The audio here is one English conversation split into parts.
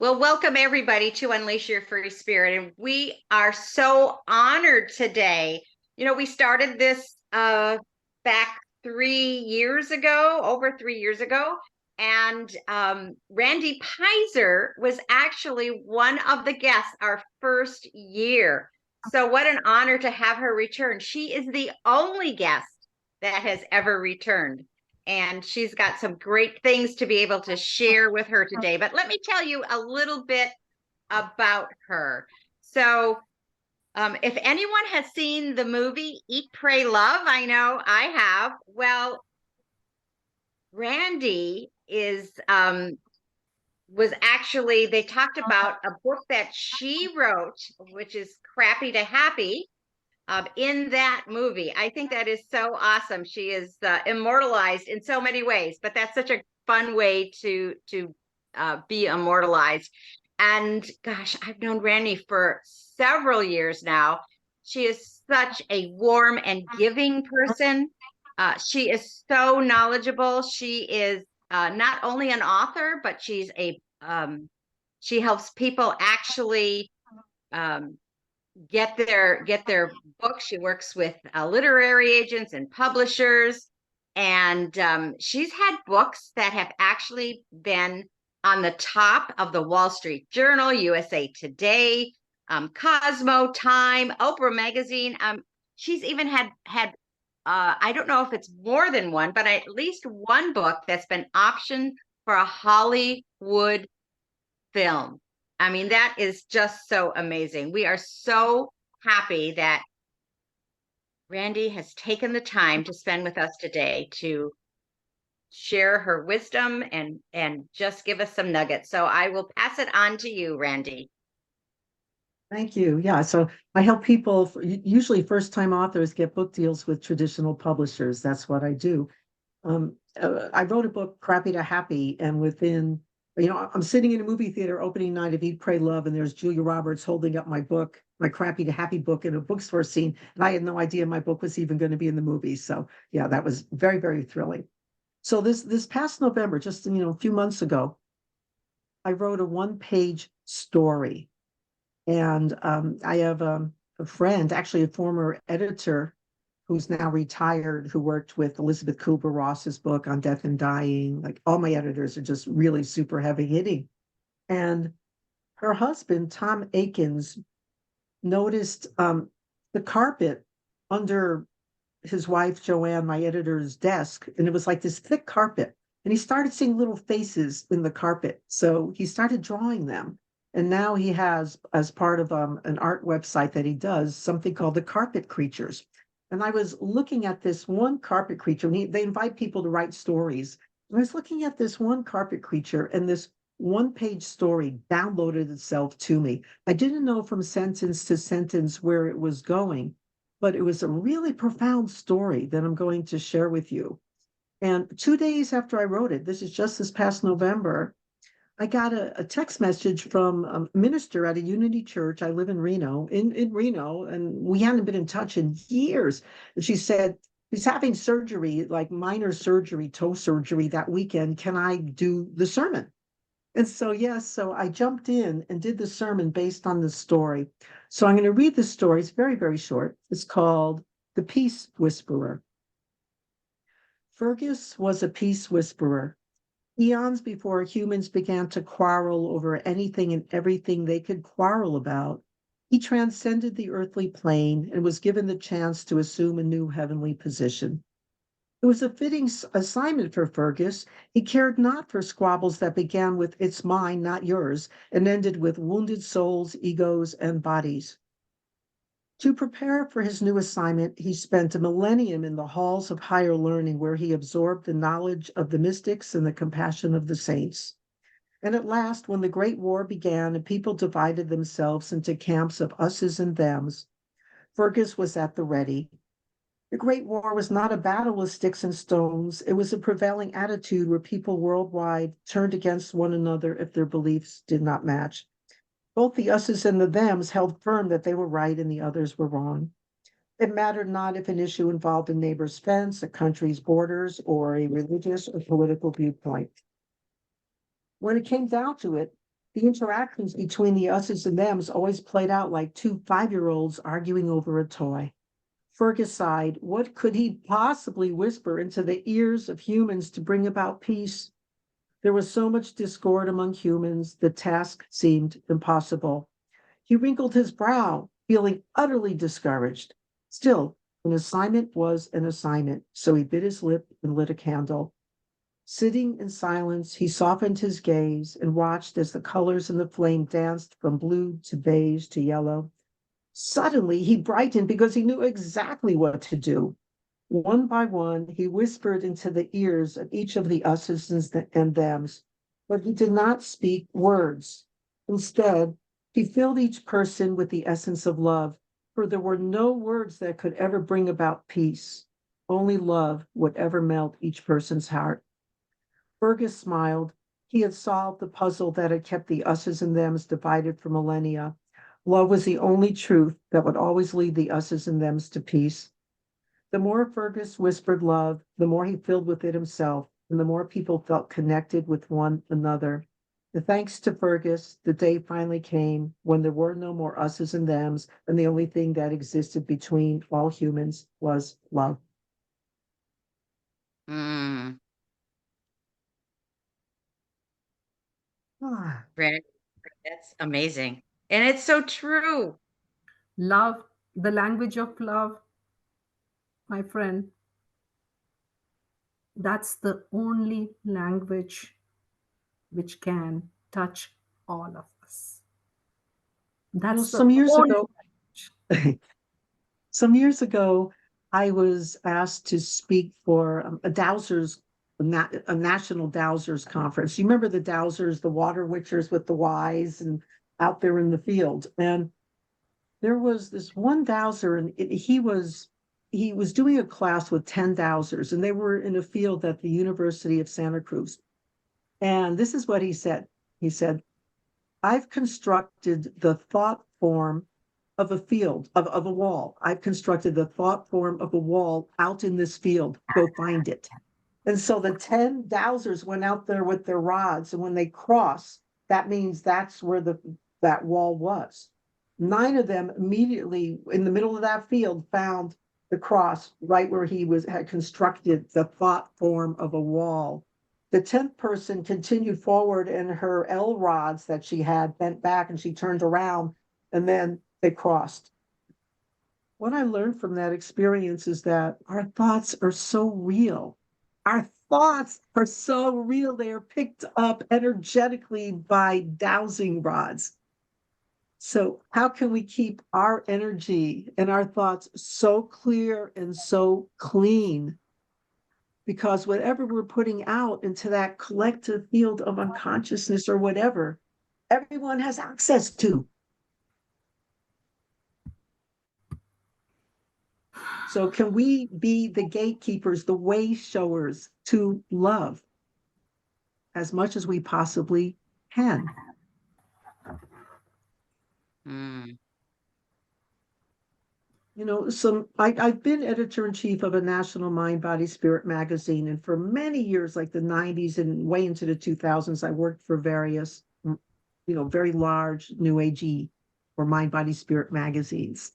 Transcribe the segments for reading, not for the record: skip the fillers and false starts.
Well, welcome everybody to Unleash Your Free Spirit. And we are so honored today. We started this back 3 years ago, over 3 years ago. And Randy Peyser was actually one of the guests our first year. So, what an honor to have her return. She is the only guest that has ever returned. And she's got some great things to be able to share with her today. But let me tell you a little bit about her. So, if anyone has seen the movie Eat, Pray, Love, I know I have. Well, Randy was actually, they talked about a book that she wrote, which is Crappy to Happy, in that movie. I think that is so awesome. She is immortalized in so many ways, but that's such a fun way to be immortalized. And gosh, I've known Randy for several years now. She is such a warm and giving person. She is so knowledgeable. She is not only an author, but she helps people actually get their books. She works with literary agents and publishers, and she's had books that have actually been on the top of the Wall Street Journal, USA Today, Cosmo, Time, Oprah Magazine. She's even had I don't know if it's more than one, but at least one book that's been optioned for a Hollywood film. I mean, that is just so amazing. We are so happy that Randy has taken the time to spend with us today to share her wisdom and just give us some nuggets. So I will pass it on to you, Randy. Thank you. Yeah, so I help people, usually first-time authors, get book deals with traditional publishers. That's what I do. I wrote a book, Crappy to Happy, and I'm sitting in a movie theater opening night of Eat, Pray, Love, and there's Julia Roberts holding up my book, my Crappy to Happy book in a bookstore scene, and I had no idea my book was even going to be in the movie. So yeah, that was very, very thrilling. So this past November, just a few months ago, I wrote a one-page story. And I have a friend, actually a former editor who's now retired, who worked with Elizabeth Kubler-Ross's book on death and dying. Like, all my editors are just really super heavy hitting. And her husband, Tom Akins, noticed the carpet under his wife, Joanne, my editor's desk, and it was like this thick carpet. And he started seeing little faces in the carpet. So he started drawing them. And now he has, as part of an art website that he does, something called the Carpet Creatures. And I was looking at this one carpet creature, and they invite people to write stories. And I was looking at this one carpet creature, and this one-page story downloaded itself to me. I didn't know from sentence to sentence where it was going, but it was a really profound story that I'm going to share with you. And 2 days after I wrote it, this is just this past November, I got a text message from a minister at a Unity church. I live in Reno, in Reno, and we hadn't been in touch in years. And she said, he's having surgery, like minor surgery, toe surgery that weekend. Can I do the sermon? And so, yes, so I jumped in and did the sermon based on the story. So I'm going to read the story. It's very, very short. It's called The Peace Whisperer. Fergus was a peace whisperer. Eons before humans began to quarrel over anything and everything they could quarrel about, he transcended the earthly plane and was given the chance to assume a new heavenly position. It was a fitting assignment for Fergus. He cared not for squabbles that began with "it's mine, not yours," and ended with wounded souls, egos, and bodies. To prepare for his new assignment, he spent a millennium in the halls of higher learning, where he absorbed the knowledge of the mystics and the compassion of the saints. And at last, when the Great War began and people divided themselves into camps of us's and them's, Fergus was at the ready. The Great War was not a battle with sticks and stones. It was a prevailing attitude where people worldwide turned against one another if their beliefs did not match. Both the us's and the them's held firm that they were right and the others were wrong. It mattered not if an issue involved a neighbor's fence, a country's borders, or a religious or political viewpoint. When it came down to it, The interactions between the us's and them's always played out like two 5-year-olds arguing over a toy. Fergus sighed. What could he possibly whisper into the ears of humans to bring about peace? There was so much discord among humans, the task seemed impossible. He wrinkled his brow, feeling utterly discouraged. Still, an assignment was an assignment, so he bit his lip and lit a candle. Sitting in silence, he softened his gaze and watched as the colors in the flame danced from blue to beige to yellow. Suddenly, he brightened because he knew exactly what to do. One by one, he whispered into the ears of each of the us's and thems, but he did not speak words. Instead, he filled each person with the essence of love, for there were no words that could ever bring about peace. Only love would ever melt each person's heart. Fergus smiled. He had solved the puzzle that had kept the us's and thems divided for millennia. Love was the only truth that would always lead the us's and thems to peace. The more Fergus whispered love, the more he filled with it himself, and the more people felt connected with one another. And thanks to Fergus, the day finally came when there were no more us's and thems, and the only thing that existed between all humans was love. Mm, Ah, Brandon, that's amazing. And it's so true. Love, the language of love, my friend, that's the only language which can touch all of us. That's the some years only ago, language. some years ago, I was asked to speak for a national Dowsers conference. You remember the Dowsers, the water witchers with the Ys and out there in the field. And there was this one Dowser, and he was doing a class with 10 Dowsers, and they were in a field at the University of Santa Cruz. And this is what he said. He said, I've constructed the thought form of a field, of a wall. I've constructed the thought form of a wall out in this field. Go find it. And so the 10 dowsers went out there with their rods, and when they cross, that means that's where that wall was. 9 of them immediately in the middle of that field found the cross right where had constructed the thought form of a wall. The 10th person continued forward, and her L rods that she had bent back, and she turned around, and then they crossed. What I learned from that experience is that our thoughts are so real. Our thoughts are so real. They are picked up energetically by dowsing rods. So, how can we keep our energy and our thoughts so clear and so clean? Because whatever we're putting out into that collective field of unconsciousness or whatever, everyone has access to. So can we be the gatekeepers, the way showers to love as much as we possibly can? Mm, I've been editor-in-chief of a national mind, body, spirit magazine. And for many years, like the 90s and way into the 2000s, I worked for various, very large new agey or mind, body, spirit magazines.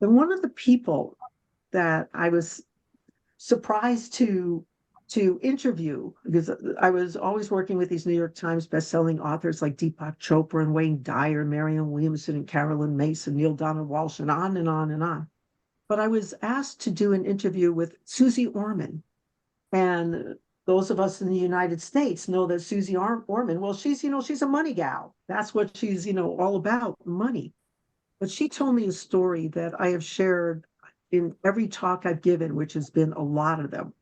And one of the people that I was surprised to interview, because I was always working with these New York Times bestselling authors like Deepak Chopra and Wayne Dyer, Marianne Williamson and Carolyn Mason, Neil Donald Walsh, and on and on and on. But I was asked to do an interview with Susie Orman. And those of us in the United States know that Susie Orman, well, she's a money gal. That's what she's, all about, money. But she told me a story that I have shared in every talk I've given, which has been a lot of them.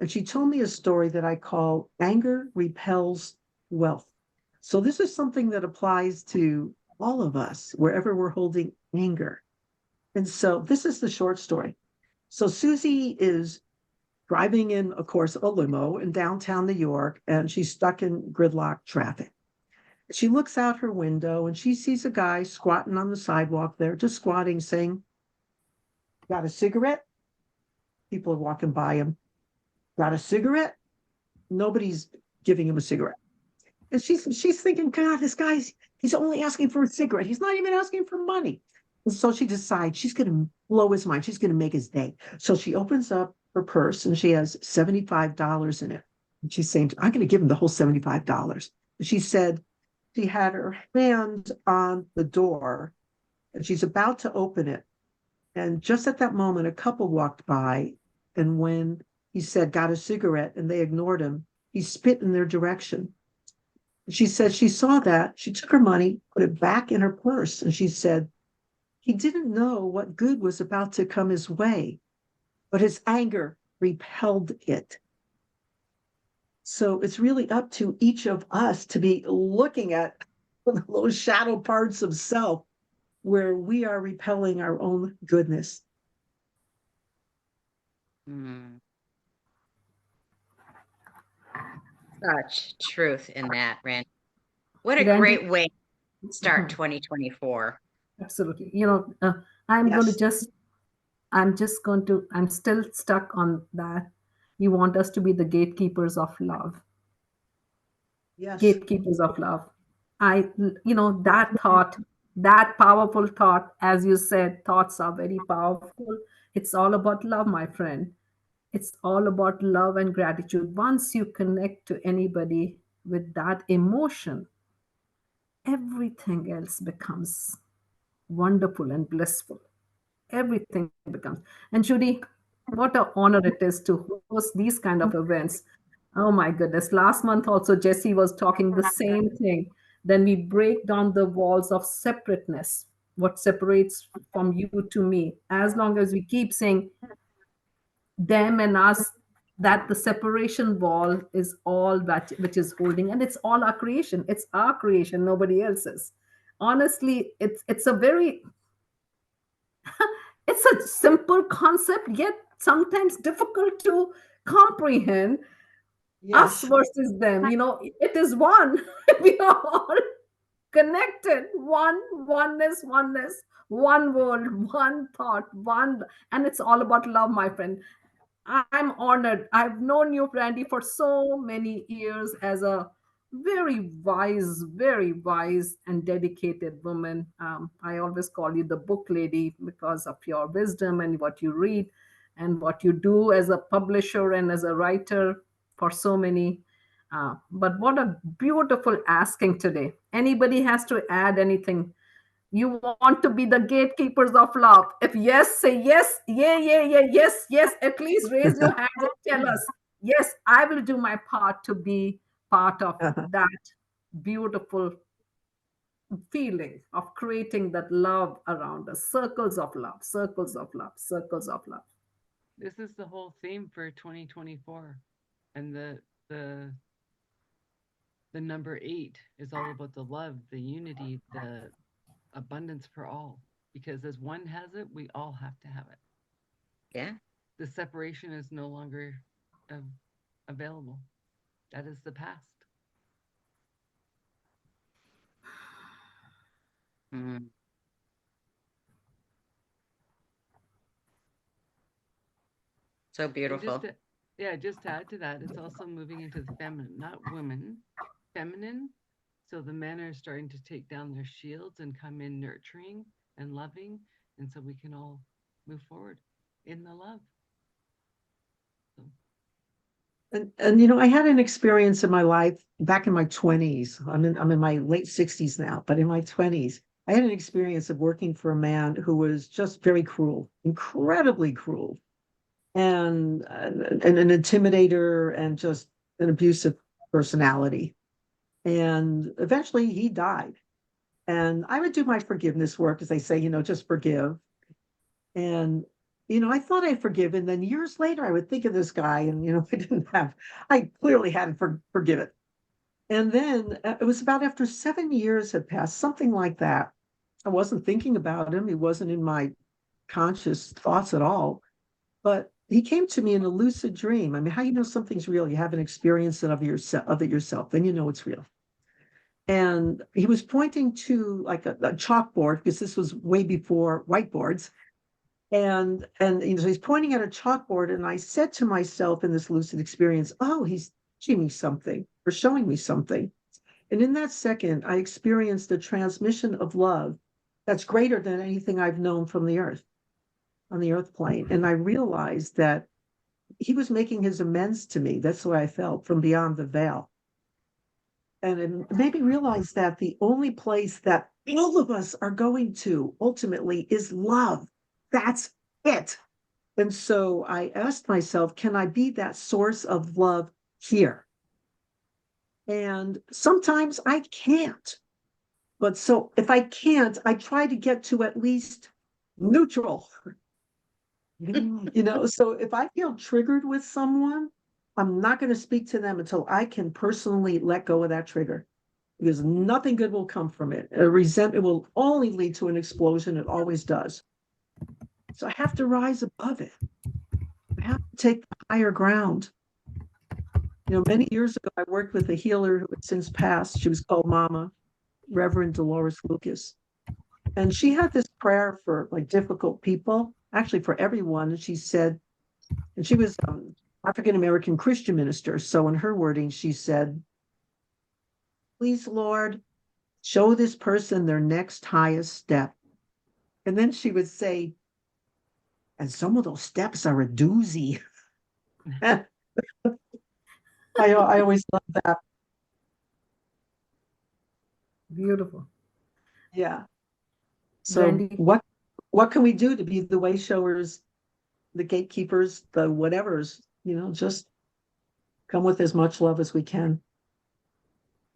And she told me a story that I call Anger Repels Wealth. So this is something that applies to all of us, wherever we're holding anger. And so this is the short story. So Susie is driving in, of course, a limo in downtown New York, and she's stuck in gridlock traffic. She looks out her window and she sees a guy squatting on the sidewalk there, just squatting, saying, got a cigarette? People are walking by him. Got a cigarette? Nobody's giving him a cigarette. And she's thinking, God, this guy's he's only asking for a cigarette. He's not even asking for money. And so she decides she's going to blow his mind. She's going to make his day. So she opens up her purse and she has $75 in it. And she's saying, I'm going to give him the whole $75. She said she had her hand on the door and she's about to open it. And just at that moment, a couple walked by. And when he said, got a cigarette, and they ignored him, he spit in their direction. She said she saw that. She took her money, put it back in her purse, and she said, he didn't know what good was about to come his way, but his anger repelled it. So it's really up to each of us to be looking at those shadow parts of self where we are repelling our own goodness. Mm. Such truth in that, Randy. What a Randy, great way to start Mhm. 2024. Absolutely. I'm going to Yes. I'm still stuck on that. You want us to be the gatekeepers of love. Yes. Gatekeepers of love. That thought, that powerful thought, as you said, thoughts are very powerful. It's all about love, my friend. It's all about love and gratitude. Once you connect to anybody with that emotion, everything else becomes wonderful and blissful. Everything becomes. And Judy, what an honor it is to host these kind of events. Oh my goodness. Last month also, Jesse was talking the same thing. Then we break down the walls of separateness, what separates from you to me. As long as we keep saying them and us, that the separation wall is all that which is holding, and it's all our creation. It's our creation, nobody else's. Honestly, it's a very it's a simple concept, yet sometimes difficult to comprehend. Us Yes. versus them, it is one. We are all connected. Oneness, one world, one thought, one, and it's all about love, my friend. I'm honored. I've known you, Brandy, for so many years as a very wise and dedicated woman. I always call you the book lady because of your wisdom and what you read and what you do as a publisher and as a writer for so many. But what a beautiful asking today. Anybody has to add anything? You want to be the gatekeepers of love. If yes, say yes. Yeah, yes. At least raise your hand and tell us, yes, I will do my part to be part of that beautiful feeling of creating that love around us. Circles of love, circles of love, circles of love. This is the whole theme for 2024. And the the number 8 is all about the love, the unity, the abundance for all. Because as one has it, we all have to have it. Yeah. The separation is no longer available. That is the past. Mm. So And beautiful. just to add to that, it's also moving into the feminine, not women, feminine. So the men are starting to take down their shields and come in nurturing and loving. And so we can all move forward in the love. So, And I had an experience in my life back in my 20s. I'm in my late 60s now, but in my 20s, I had an experience of working for a man who was just very cruel, incredibly cruel, and an intimidator and just an abusive personality. And eventually he died. And I would do my forgiveness work, as they say, just forgive. And I thought I'd forgiven. Then years later, I would think of this guy, and I clearly hadn't forgiven. And then it was about after 7 years had passed, something like that. I wasn't thinking about him. He wasn't in my conscious thoughts at all. But he came to me in a lucid dream. I mean, how you know something's real? You have an experience of it yourself, then you know it's real. And he was pointing to like a chalkboard, because this was way before whiteboards. And so he's pointing at a chalkboard, and I said to myself in this lucid experience, oh, he's teaching me something or showing me something. And in that second, I experienced a transmission of love that's greater than anything I've known from the earth, on the earth plane. And I realized that he was making his amends to me. That's the way I felt, from beyond the veil. And it made me realize that the only place that all of us are going to ultimately is love. That's it. And so I asked myself, can I be that source of love here? And sometimes I can't. But so if I can't, I try to get to at least neutral. So if I feel triggered with someone, I'm not going to speak to them until I can personally let go of that trigger, because nothing good will come from it. A resentment will only lead to an explosion. It always does. So I have to rise above it. I have to take the higher ground. Many years ago, I worked with a healer who had since passed. She was called Mama, Reverend Dolores Lucas. And she had this prayer for like difficult people, actually for everyone. And she said, and she was African-American Christian minister. So in her wording, she said, please, Lord, show this person their next highest step. And then she would say, and some of those steps are a doozy. I always love that. Beautiful. Yeah. So Brandy. what can we do to be the way showers, the gatekeepers, the whatevers, just come with as much love as we can.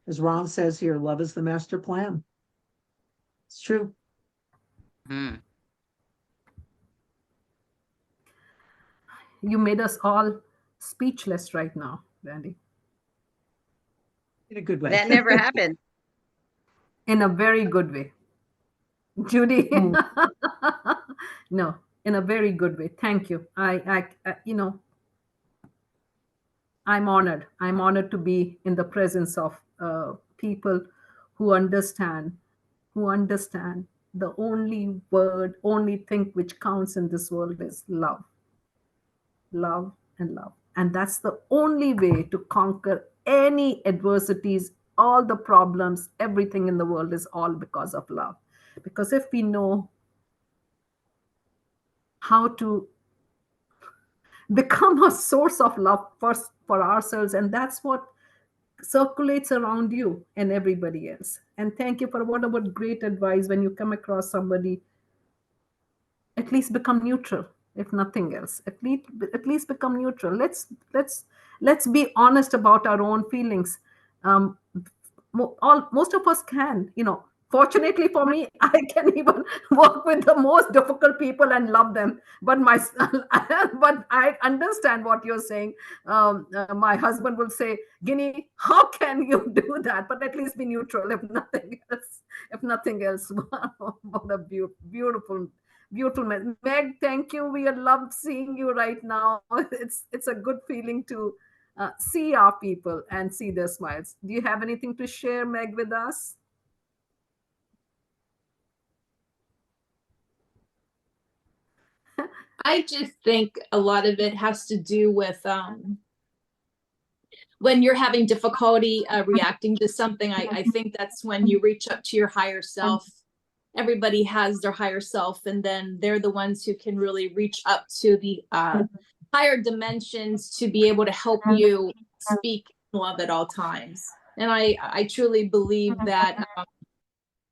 As Ron says here, love is the master plan. It's true. Mm. You made us all speechless right now, Brandy. In a good way. That never happened. In a very good way. Judy. Mm. No, in a very good way. Thank you. I'm honored. I'm honored to be in the presence of people who understand the only word, only thing which counts in this world is love. Love and love. And that's the only way to conquer any adversities, all the problems, everything in the world is all because of love. Because if we know how to become a source of love first for ourselves, and that's what circulates around you and everybody else. And thank you for what about great advice. When you come across somebody, at least become neutral, if nothing else. At least become neutral. Let's be honest about our own feelings. Most of us can, fortunately for me, I can even work with the most difficult people and love them. But but I understand what you're saying. My husband will say, Guinea, how can you do that? But at least be neutral, if nothing else. If nothing else. What a beautiful Meg, thank you. We love seeing you right now. It's a good feeling to see our people and see their smiles. Do you have anything to share, Meg, with us? I just think a lot of it has to do with when you're having difficulty reacting to something. I think that's when you reach up to your higher self. Everybody has their higher self, and then they're the ones who can really reach up to the higher dimensions to be able to help you speak love at all times. And I truly believe that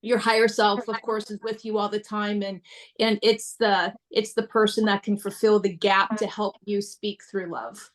your higher self, of course, is with you all the time, and it's the person that can fulfill the gap to help you speak through love.